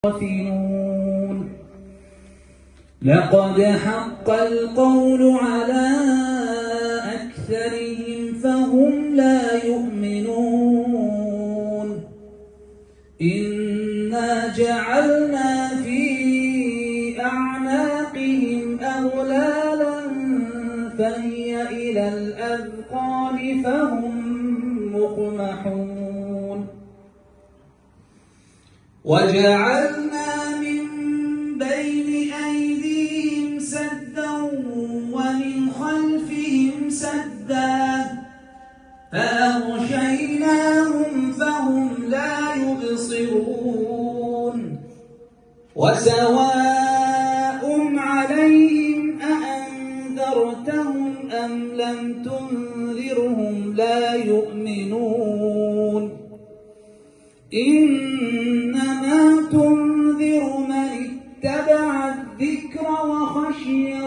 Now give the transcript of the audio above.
غافلون. لقد حق القول على أكثرهم فهم لا يؤمنون. إنا جعلنا في أعناقهم أغلالا فهي إلى الأذقان فهم مقمحون. وجعلنا من بين أيديهم سدا ومن خلفهم سدا فأغشيناهم فهم لا يبصرون. وسواء عليهم أأنذرتهم أم لم تنذرهم لا يؤمنون. إنما تنذر من اتبع الذكر وخشي